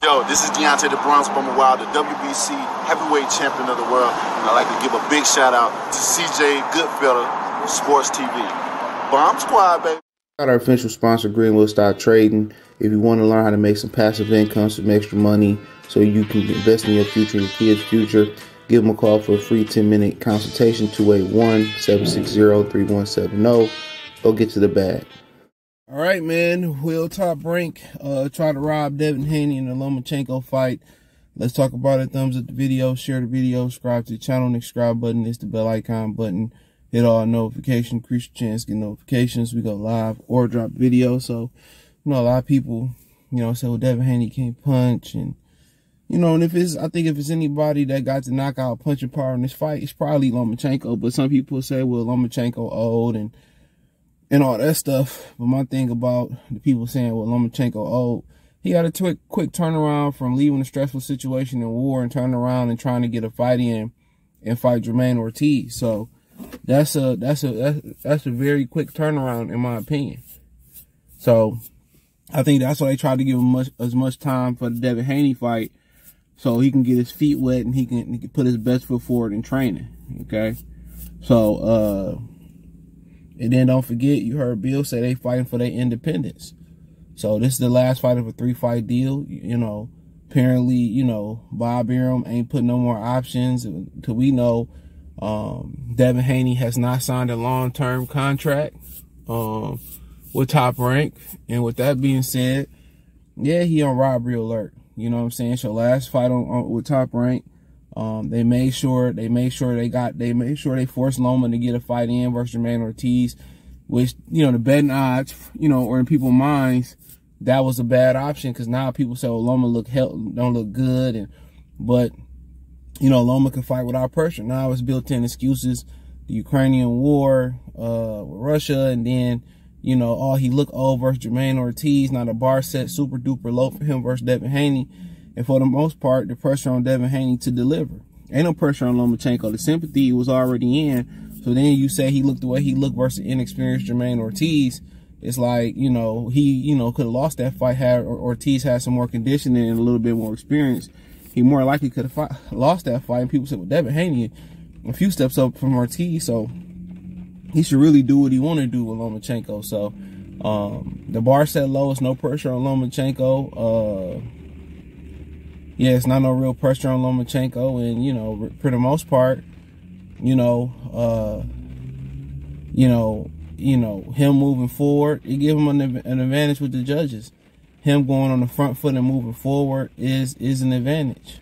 Yo, this is Deontay the Bronx Bummer Wild, the WBC heavyweight champion of the world. And I'd like to give a big shout out to CJ Goodfellow, Sports TV. Bomb Squad, baby. Our official sponsor, Greenwood Stock Trading. If you want to learn how to make some passive income, some extra money, so you can invest in your future and your kids' future, give them a call for a free 10-minute consultation, 281-760-3170. Go get to the bag. All right, man. Will Top Rank try to rob Devin Haney in the Lomachenko fight. Let's talk about it. Thumbs up the video, share the video, subscribe to the channel. Next subscribe button is the bell icon button. Hit all notifications, increase your chance to get notifications. We go live or drop video. So, you know, a lot of people, you know, say, well, Devin Haney can't punch. And, you know, and I think if it's anybody that got the knockout punching power in this fight, it's probably Lomachenko. But some people say, well, Lomachenko old and all that stuff. But my thing about the people saying, well, Lomachenko old, he had a quick turnaround from leaving a stressful situation in war and turning around and trying to get a fight in and fight Jermaine Ortiz. So that's a very quick turnaround in my opinion. So I think that's why they tried to give him as much time for the Devin Haney fight, so he can get his feet wet and he can put his best foot forward in training. Okay, so and then don't forget, you heard Bill say they fighting for their independence. So this is the last fight of a 3-fight deal. You know, apparently, you know, Bob Arum ain't put no more options until we know. Devin Haney has not signed a long-term contract with Top Rank. And with that being said, yeah, he on robbery alert. You know what I'm saying? So last fight with Top Rank, they made sure they forced Loma to get a fight in versus Jermaine Ortiz, which, you know, the betting odds, you know, or in people's minds, that was a bad option, because now people say, well, Loma don't look good, but you know, Loma can fight without pressure. Now it's built-in excuses, the Ukrainian war with Russia, and then, you know, oh, he looked old versus Jermaine Ortiz. Now the bar set super duper low for him versus Devin Haney. And for the most part, the pressure on Devin Haney to deliver. Ain't no pressure on Lomachenko. The sympathy was already in. So then you say he looked the way he looked versus inexperienced Jermaine Ortiz. It's like, you know, he, you know, could have lost that fight had Ortiz had some more conditioning and a little bit more experience. He more likely could have lost that fight. And people said, well, Devin Haney a few steps up from Ortiz, so he should really do what he want to do with Lomachenko. So the bar set low. It's no pressure on Lomachenko. Yeah, it's not no real pressure on Lomachenko, and, you know, for the most part, you know, him moving forward, it give him an advantage with the judges. Him going on the front foot and moving forward is an advantage.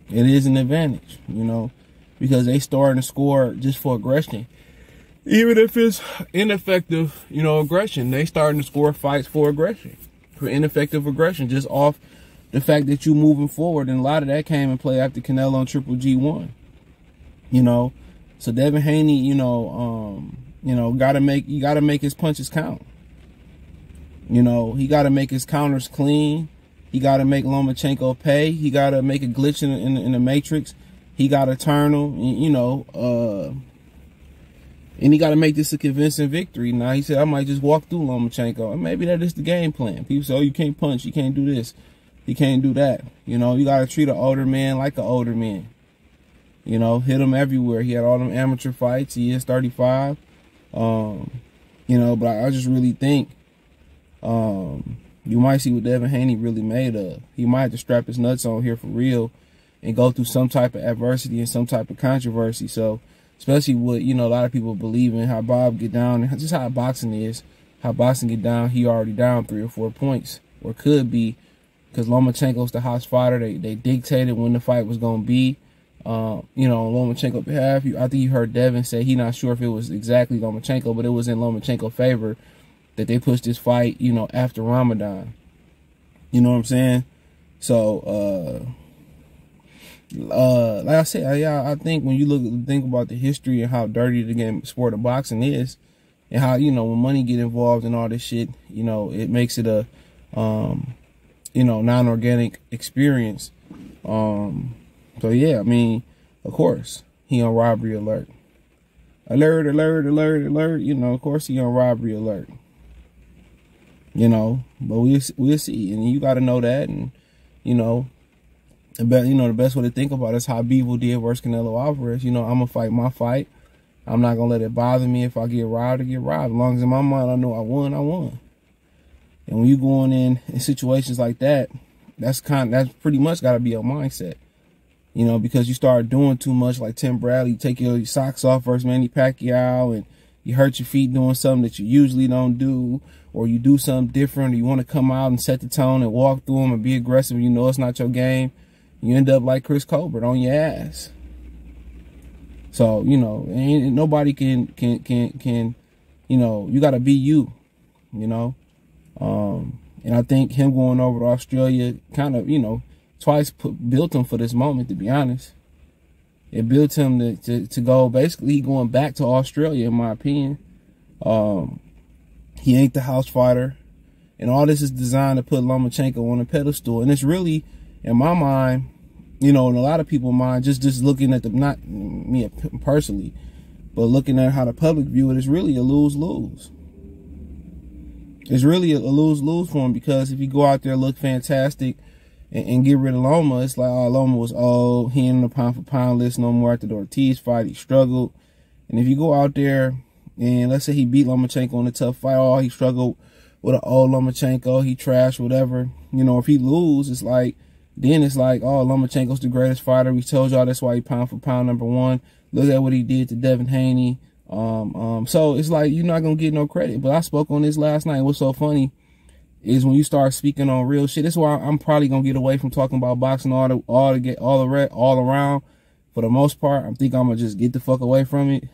It is an advantage, you know, because they starting to score just for aggression. Even if it's ineffective, you know, aggression, they starting to score fights for aggression, for ineffective aggression, just off the fact that you moving forward. And a lot of that came in play after Canelo and Triple G won. You know, so Devin Haney, you know, gotta make his punches count. You know, he got to make his counters clean. He got to make Lomachenko pay. He got to make a glitch in the matrix. He got to turn him, you know, and he got to make this a convincing victory. Now, he said, I might just walk through Lomachenko. And maybe that is the game plan. People say, oh, you can't punch. You can't do this. You can't do that. You know, you got to treat an older man like an older man. You know, hit him everywhere. He had all them amateur fights. He is 35. You know, but I just really think, you might see what Devin Haney really made of. He might have to strap his nuts on here for real and go through some type of adversity and some type of controversy. So, especially what, you know, a lot of people believe in, how Bob get down, and just how boxing is, how boxing get down. He already down 3 or 4 points, or could be, because Lomachenko's the hottest fighter. They dictated when the fight was going to be. You know, on Lomachenko's behalf, I think you heard Devin say he not sure if it was exactly Lomachenko, but it was in Lomachenko's favor that they pushed this fight, you know, after Ramadan. You know what I'm saying? So, like I said, I think when you think about the history and how dirty the sport of boxing is, and how, you know, when money get involved and all this shit, you know, it makes it a, you know, non-organic experience. So yeah, I mean, of course, he on robbery alert. Alert, alert, alert, alert. You know, of course he on robbery alert. you know. But we'll see, and you got to know that, and you know, the best way to think about it is how Bivol did versus Canelo Alvarez. You know, I'm gonna fight my fight. I'm not gonna let it bother me if I get robbed or get robbed. As long as in my mind I know I won, I won. And when you going in situations like that, that's pretty much got to be your mindset. You know, because you start doing too much, like Tim Bradley, you take your socks off versus Manny Pacquiao, and you hurt your feet doing something that you usually don't do, or you do something different, or you want to come out and set the tone and walk through them and be aggressive. You know it's not your game. You end up like Chris Colbert on your ass. So, you know, ain't nobody can, you know, you got to be you, you know. And I think him going over to Australia kind of, you know, twice built him for this moment, to be honest. It built him to go, basically going back to Australia, in my opinion. He ain't the house fighter. And all this is designed to put Lomachenko on a pedestal. And it's really, in my mind, you know, in a lot of people's mind, just looking at the, not me personally, but looking at how the public view it, it's really a lose-lose. It's really a lose-lose for him, because if you go out there, look fantastic, and get rid of Loma, it's like, oh, Loma was old. He ain't in the pound-for-pound list no more after the Ortiz fight. He struggled. And if you go out there and let's say he beat Lomachenko in a tough fight, oh, he struggled with an old Lomachenko, he trashed, whatever. You know, if he lose, it's like, then it's like, oh, Lomachenko's the greatest fighter. We told y'all that's why he pound-for-pound #1. Look at what he did to Devin Haney. So it's like, you're not going to get no credit. But I spoke on this last night. What's so funny is when you start speaking on real shit. That's why I'm probably going to get away from talking about boxing all around. For the most part, I think I'm going to just get the fuck away from it.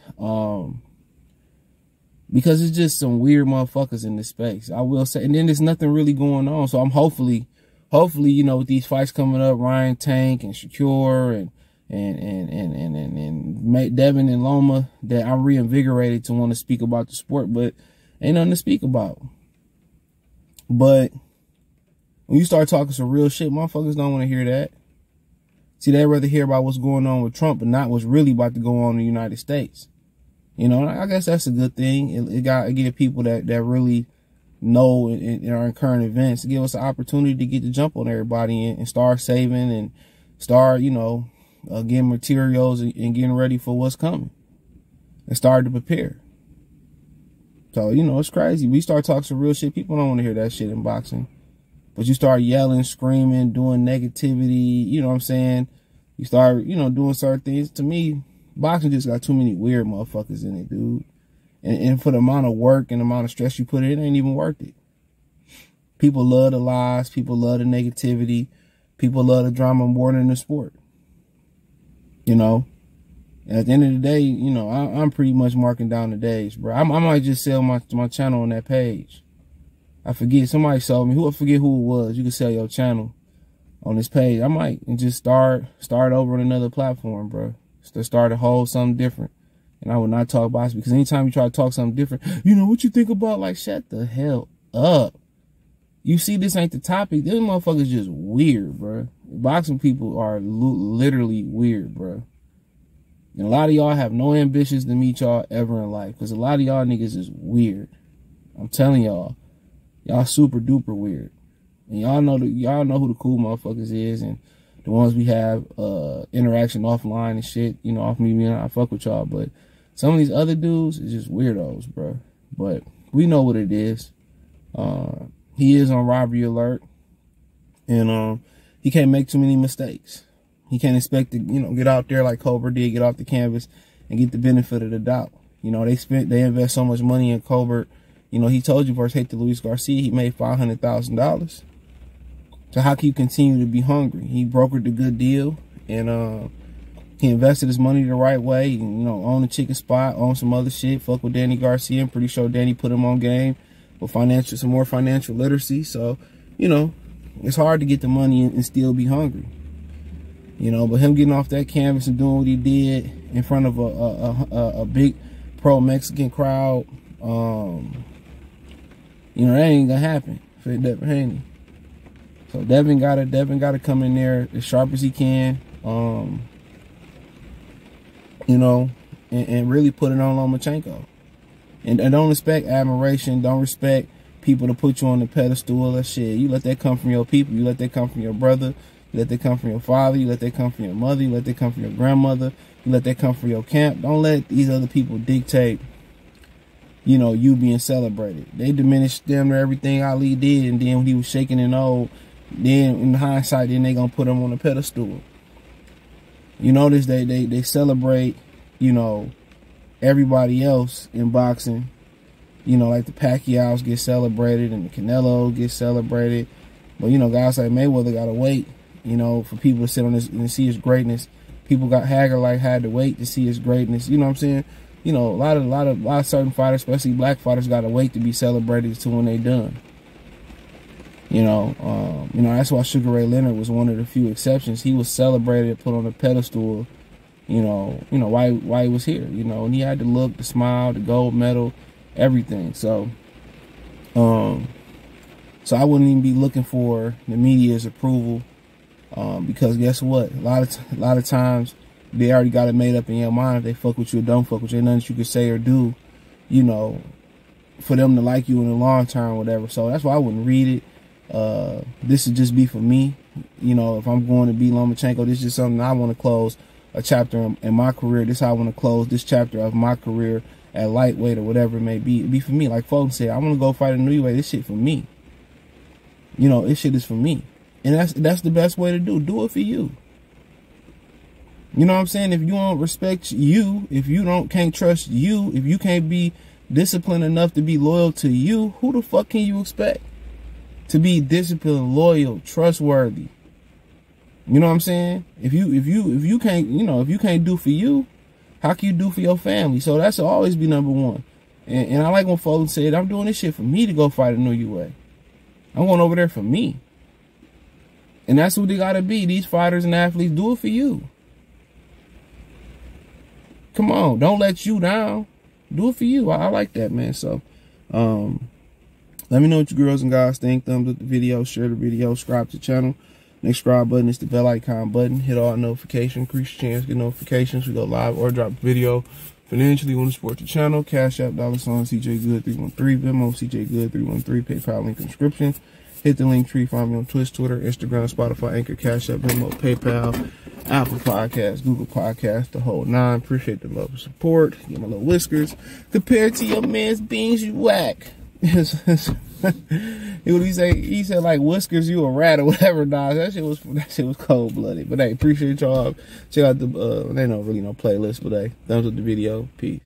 Because it's just some weird motherfuckers in this space, I will say. And then there's nothing really going on. So I'm hopefully, you know, with these fights coming up, Ryan Tank and Shakur and Devin and Loma, that I'm reinvigorated to want to speak about the sport, but ain't nothing to speak about. But when you start talking some real shit, motherfuckers don't want to hear that. See, they'd rather hear about what's going on with Trump, but not what's really about to go on in the United States. You know, I guess that's a good thing. It give people that really know and are in current events, to give us an opportunity to get the jump on everybody and start saving and start, you know, getting materials and getting ready for what's coming and start to prepare. So, you know, it's crazy. We start talking some real shit. People don't want to hear that shit in boxing. But you start yelling, screaming, doing negativity, you know what I'm saying? You start, you know, doing certain things. To me, boxing just got too many weird motherfuckers in it, dude. And for the amount of work and the amount of stress you put in, it ain't even worth it. People love the lies. People love the negativity. People love the drama more than the sport. You know? And at the end of the day, you know, I'm pretty much marking down the days, bro. I might just sell my channel on that page. I forget. Somebody sold me. I forget who it was. You can sell your channel on this page. I might and just start over on another platform, bro. To start a whole something different. And I would not talk boxing, because anytime you try to talk something different, you know, what you think about, like, shut the hell up. You see, this ain't the topic. These motherfuckers just weird, bro. Boxing people are literally weird, bro. And a lot of y'all have no ambitions to meet y'all ever in life, because a lot of y'all niggas is weird. I'm telling y'all. Y'all super duper weird. And y'all know who the cool motherfuckers is, and the ones we have interaction offline and shit, you know, off me, I fuck with y'all. But some of these other dudes is just weirdos, bro. But we know what it is. He is on robbery alert, and he can't make too many mistakes. He can't expect to, you know, get out there like Colbert did, get off the canvas and get the benefit of the doubt. You know, they invest so much money in Colbert. You know, he told you versus Hector Luis Garcia, he made $500,000. So how can you continue to be hungry? He brokered a good deal, and he invested his money the right way. And, you know, own a chicken spot, own some other shit. Fuck with Danny Garcia. I'm pretty sure Danny put him on game with some more financial literacy. So, you know, it's hard to get the money and still be hungry. You know, but him getting off that canvas and doing what he did in front of a big pro-Mexican crowd, you know, that ain't gonna happen for Devin Haney. So Devin gotta come in there as sharp as he can, you know, and really put it on Lomachenko. And don't expect admiration, don't expect people to put you on the pedestal. That shit, you let that come from your people. You let that come from your brother. You let that come from your father. You let that come from your mother. You let that come from your grandmother. You let that come from your camp. Don't let these other people dictate, you know, you being celebrated. They diminished damn near everything Ali did, and then when he was shaking and old, then in hindsight, then they gonna put him on a pedestal. You notice they celebrate, you know, everybody else in boxing. You know, like the Pacquiaos get celebrated and the Canelo get celebrated. But, you know, guys like Mayweather got to wait, you know, for people to sit on this and see his greatness. People got Hagger had to wait to see his greatness. You know what I'm saying? You know, a lot of certain fighters, especially black fighters, got to wait to be celebrated to when they done. You know, that's why Sugar Ray Leonard was one of the few exceptions. He was celebrated, put on a pedestal, you know, why he was here, you know, and he had the look, the smile, the gold medal, everything. So I wouldn't even be looking for the media's approval, because guess what? A lot of times they already got it made up in your mind if they fuck with you or don't fuck with you. Ain't nothing that you could say or do, you know, for them to like you in the long term or whatever. So that's why I wouldn't read it. This would just be for me. You know, if I'm going to be Lomachenko, this is just something I want to close a chapter in my career. This is how I want to close this chapter of my career at lightweight or whatever it may be. It'd be for me. Like folks said, I want to go fight a new weight. This shit for me. You know, this shit is for me. And that's the best way to do it for you. You know what I'm saying? If you don't respect you, if you can't trust you, if you can't be disciplined enough to be loyal to you, who the fuck can you expect to be disciplined, loyal, trustworthy? You know what I'm saying? If you can't, you know, if you can't do for you, how can you do for your family? So that's always be number one. And I like when folks said, I'm doing this shit for me to go fight a new UA. I'm going over there for me. And that's who they gotta be. These fighters and athletes, do it for you. Come on, don't let you down. Do it for you. I like that, man. So, let me know what you girls and guys think. Thumbs up the video, share the video, subscribe to the channel. Next subscribe button is the bell icon button. Hit all notifications, increase your chance, get notifications. We go live or drop video. Financially, want to support the channel. Cash App, $sign CJ Good 313, Venmo CJ Good 313, PayPal link in description. Hit the link tree. Find me on Twitch, Twitter, Instagram, Spotify, Anchor, Cash App, Venmo, PayPal, Apple Podcasts, Google Podcasts, the whole nine. Appreciate the love and support. Get my little whiskers. Compared to your man's beans, you whack. He said like whiskers, you a rat or whatever. Nah, that shit was cold blooded. But hey, appreciate y'all. Check out the they don't really know playlist, but hey, thumbs up the video. Peace.